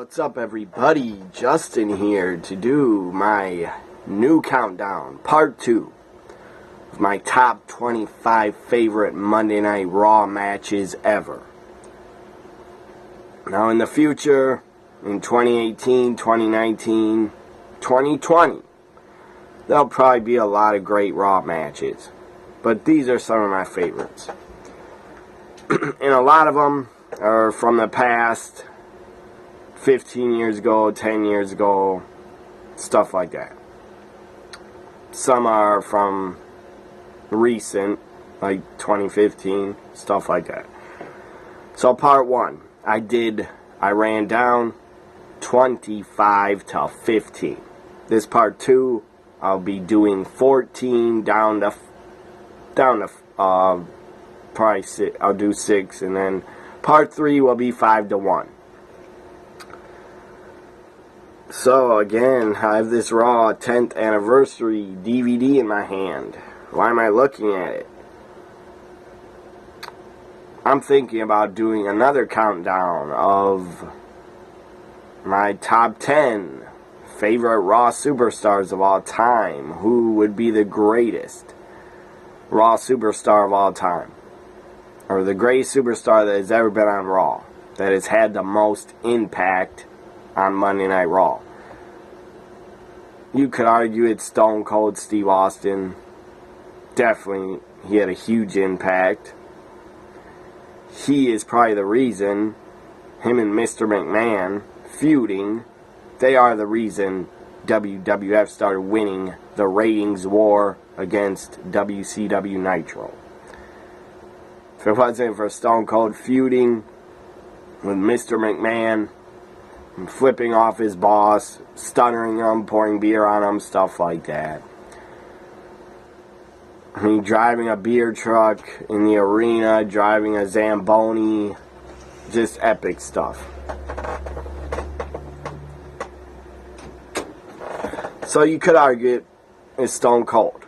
What's up, everybody? Justin here to do my new countdown, part 2 of my top 25 favorite Monday Night Raw matches ever. Now, in the future, in 2018, 2019, 2020, there'll probably be a lot of great Raw matches, but these are some of my favorites. And a lot of them are from the past, 15 years ago, 10 years ago, stuff like that. Some are from recent, like 2015, stuff like that. So part 1, I ran down 25 to 15. This part 2, I'll be doing 14 down to probably 6. I'll do 6, and then part 3 will be 5 to 1. So again, I have this Raw 10th anniversary DVD in my hand. Why am I looking at it? I'm thinking about doing another countdown of my top 10 favorite Raw superstars of all time. Who would be the greatest Raw superstar of all time? Or the greatest superstar that has ever been on Raw, that has had the most impact on Monday Night Raw. You could argue it's Stone Cold Steve Austin. Definitely, he had a huge impact. He is probably the reason him and Mr. McMahon feuding, they are the reason WWF started winning the ratings war against WCW Nitro. If it wasn't for Stone Cold feuding with Mr. McMahon, flipping off his boss, stuttering him, pouring beer on him, stuff like that. I mean, driving a beer truck in the arena, driving a Zamboni, just epic stuff. So you could argue it's Stone Cold.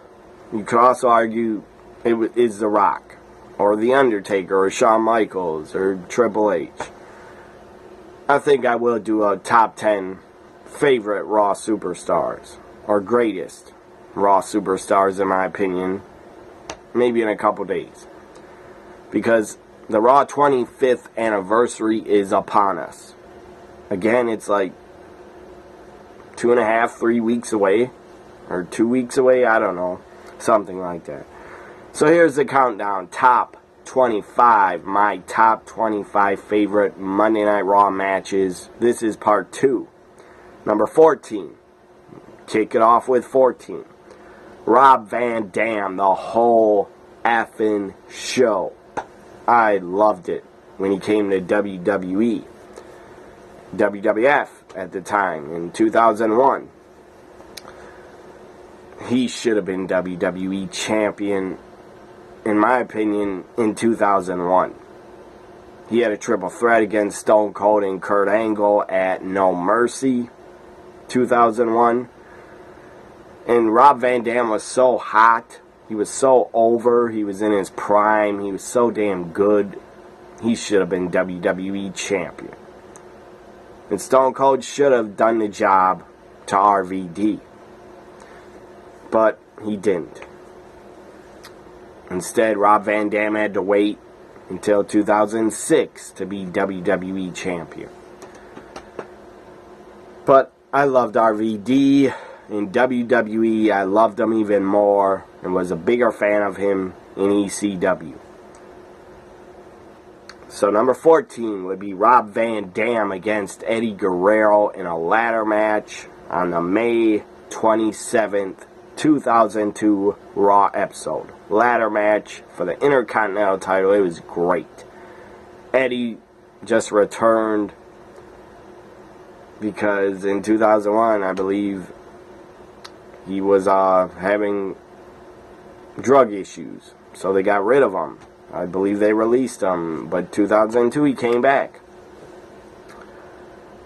You could also argue it is The Rock, or The Undertaker, or Shawn Michaels, or Triple H. I think I will do a top 10 favorite Raw superstars, or greatest Raw superstars in my opinion, maybe in a couple days. Because the Raw 25th anniversary is upon us. Again, it's like 2.5, 3 weeks away, or 2 weeks away, I don't know, something like that. So here's the countdown, top 25, my top 25 favorite Monday Night Raw matches. This is part 2. Number 14. Kick it off with 14. Rob Van Dam, the whole effing show. I loved it when he came to WWE. WWF at the time, in 2001. He should have been WWE champion, in my opinion, in 2001. He had a triple threat against Stone Cold and Kurt Angle at No Mercy, 2001. And Rob Van Dam was so hot. He was so over. He was in his prime. He was so damn good. He should have been WWE champion. And Stone Cold should have done the job to RVD. But he didn't. Instead, Rob Van Dam had to wait until 2006 to be WWE champion. But I loved RVD. In WWE, I loved him even more and was a bigger fan of him in ECW. So number 14 would be Rob Van Dam against Eddie Guerrero in a ladder match on the May 27th, 2002 Raw episode. Ladder match for the Intercontinental title. It was great. Eddie just returned because in 2001, I believe, he was having drug issues. So they got rid of him. I believe they released him. But 2002, he came back.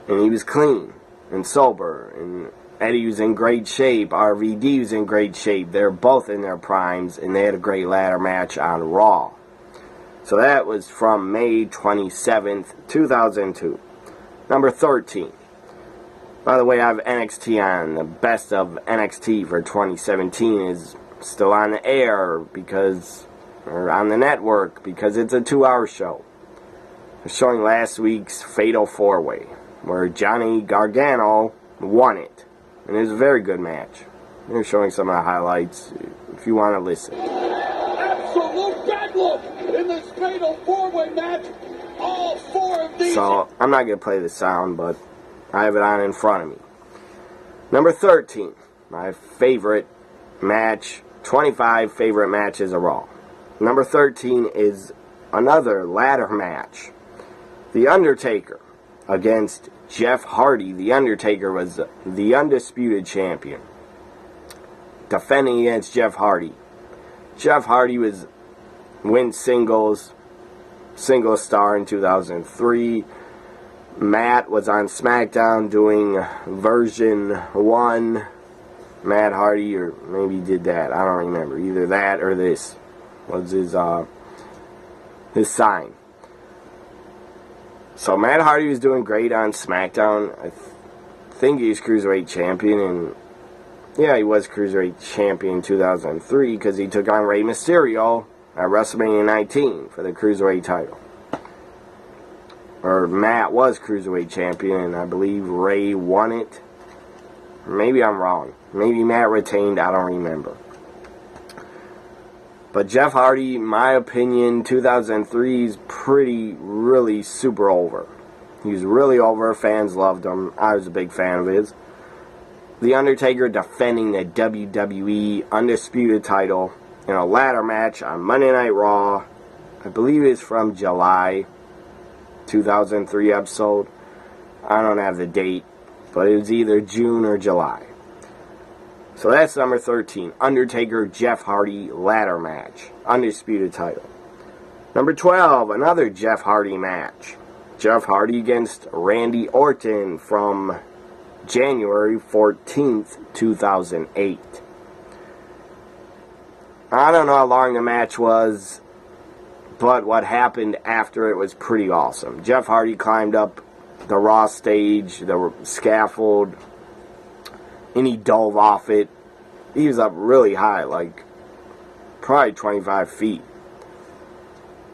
And he was clean and sober. And Eddie was in great shape. RVD was in great shape. They're both in their primes. And they had a great ladder match on Raw. So that was from May 27th, 2002. Number 13. By the way, I have NXT on. The best of NXT for 2017 is still on the air or on the network because it's a 2-hour show. They're showing last week's Fatal 4-Way where Johnny Gargano won it. And it was a very good match. They're showing some of the highlights if you want to listen. Absolute bedlam in this Fatal 4-Way match. All 4 of these. So, I'm not going to play the sound, but I have it on in front of me. Number 13, my favorite match, 25 favorite matches of Raw. Number 13 is another ladder match. The Undertaker against Jeff Hardy. The Undertaker was the undisputed champion, defending against Jeff Hardy. Jeff Hardy win single star in 2003. Matt was on SmackDown doing version 1. Matt Hardy, or maybe he did that. I don't remember. Either that or this was his sign. So Matt Hardy was doing great on SmackDown. I think he was Cruiserweight Champion, and yeah, he was Cruiserweight Champion in 2003 because he took on Rey Mysterio at WrestleMania 19 for the Cruiserweight title. Or Matt was Cruiserweight Champion, and I believe Rey won it. Maybe I'm wrong. Maybe Matt retained, I don't remember. But Jeff Hardy, in my opinion, 2003 is really super over. He was really over. Fans loved him. I was a big fan of his. The Undertaker defending the WWE Undisputed title in a ladder match on Monday Night Raw. I believe it's from July 2003 episode. I don't have the date, but it was either June or July. So that's number 13. Undertaker, Jeff Hardy ladder match. Undisputed title. Number 12, another Jeff Hardy match. Jeff Hardy against Randy Orton from January 14th, 2008. I don't know how long the match was, but what happened after it was pretty awesome. Jeff Hardy climbed up the Raw stage, the scaffold, and he dove off it. He was up really high, like probably 25 feet,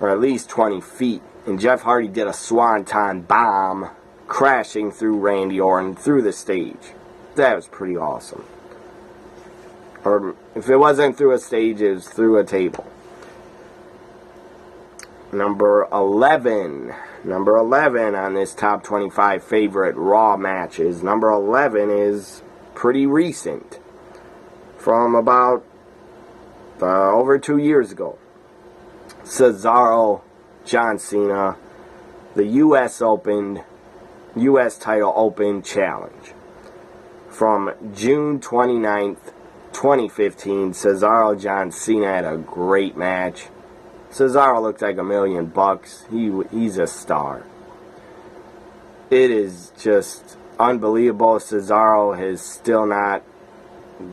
or at least 20 feet. And Jeff Hardy did a swanton bomb, crashing through Randy Orton through the stage. That was pretty awesome. Or if it wasn't through a stage, it was through a table. Number 11. Number 11 on this top 25 favorite Raw matches. Number 11 is pretty recent. From about over 2 years ago. Cesaro, John Cena, the U.S. title open challenge. From June 29th, 2015, Cesaro, John Cena had a great match. Cesaro looked like $1 million. He's a star. It is just unbelievable. Cesaro has still not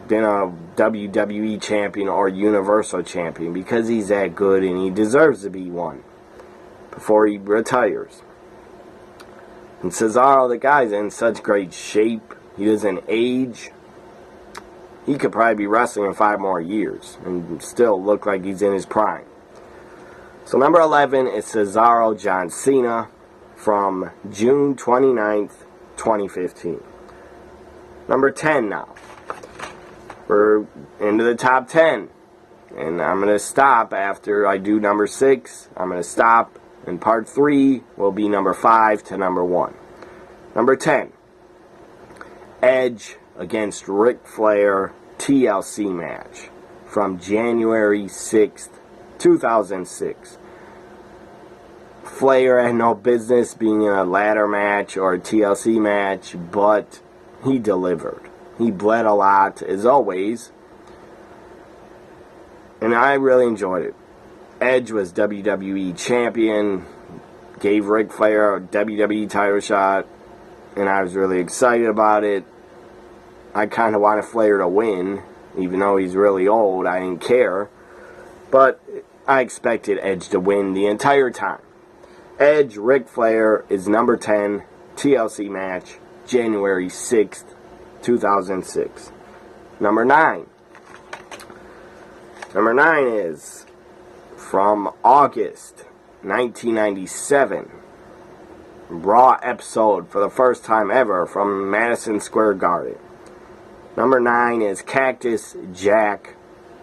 been a WWE champion or Universal champion because he's that good and he deserves to be one before he retires. And Cesaro, the guy's in such great shape. He doesn't age. He could probably be wrestling in 5 more years and still look like he's in his prime. So number 11 is Cesaro, John Cena from June 29th, 2015. Number 10 now. We're into the top 10. And I'm going to stop after I do number 6. I'm going to stop. And part 3 will be number 5 to number 1. Number 10. Edge against Ric Flair TLC match from January 6th, 2006. Flair had no business being in a ladder match or a TLC match, but he delivered. He bled a lot, as always, and I really enjoyed it. Edge was WWE champion, gave Ric Flair a WWE title shot, and I was really excited about it. I kind of wanted Flair to win, even though he's really old. I didn't care, but I expected Edge to win the entire time. Edge, Ric Flair is number 10 TLC match, January 6th, 2006. Number 9. Number 9 is from August 1997. Raw episode for the first time ever from Madison Square Garden. Number 9 is Cactus Jack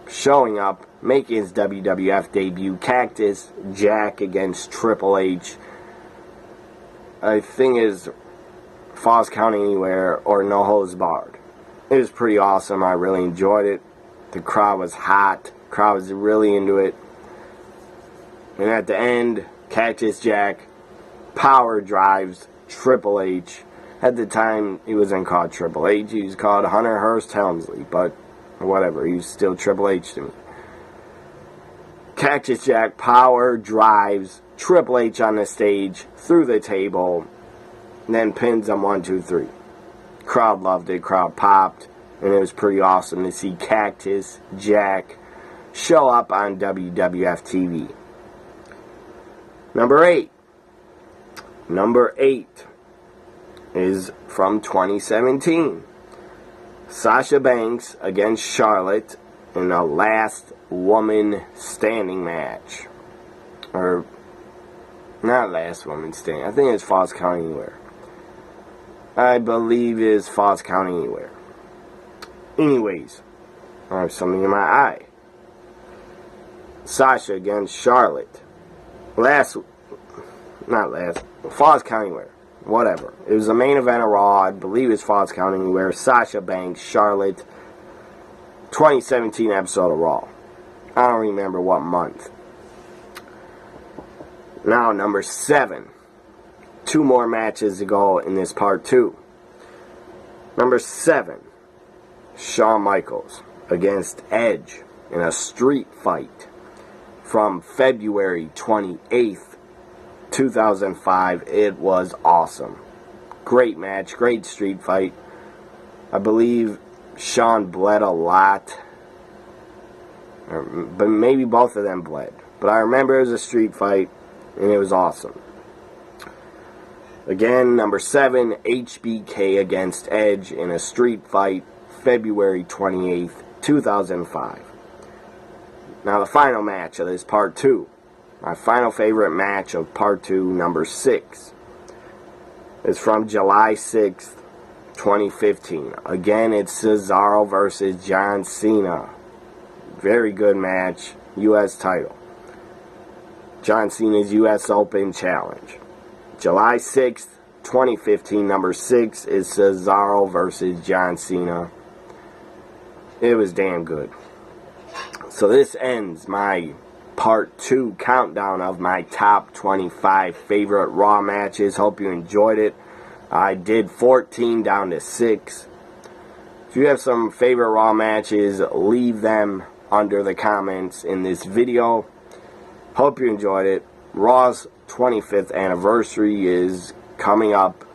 showing up, making his WWF debut. Cactus Jack against Triple H. I think is Falls Count Anywhere or No Holds Barred. It was pretty awesome. I really enjoyed it. The crowd was hot. The crowd was really into it. And at the end, Cactus Jack power drives Triple H. At the time, he wasn't called Triple H. He was called Hunter Hearst Helmsley. But whatever, he was still Triple H to me. Cactus Jack power drives Triple H on the stage through the table. And then pins him 1, 2, 3. Crowd loved it. Crowd popped. And it was pretty awesome to see Cactus Jack show up on WWF TV. Number 8. Number 8 is from 2017. Sasha Banks against Charlotte in a last woman standing match. Or, not last woman standing. I think it's Falls Count Anywhere. I believe it is Falls Count Anywhere. Anyways, I have something in my eye. Sasha against Charlotte. Falls Count Anywhere. Whatever. It was the main event of Raw. I believe it's Falls Count Anywhere. Sasha Banks, Charlotte. 2017 episode of Raw. I don't remember what month. Now, number 7. 2 more matches to go in this part 2. Number 7. Shawn Michaels against Edge in a street fight from February 28th, 2005. It was awesome. Great match, great street fight. I believe Shawn bled a lot, but maybe both of them bled. But I remember it was a street fight, and it was awesome. Again, number 7, HBK against Edge in a street fight, February 28th, 2005. Now the final match of this part 2. My final favorite match of part 2, number 6, is from July 6th, 2015. Again, it's Cesaro versus John Cena. Very good match. U.S. title. John Cena's U.S. Open Challenge. July 6th, 2015, number 6 is Cesaro versus John Cena. It was damn good. So this ends my part 2 countdown of my top 25 favorite Raw matches. Hope you enjoyed it. I did 14 down to 6. If you have some favorite Raw matches, leave them under the comments in this video. Hope you enjoyed it. Raw's 25th anniversary is coming up.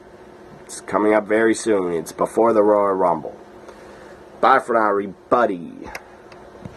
It's coming up very soon. It's before the Royal Rumble. Bye for now, everybody.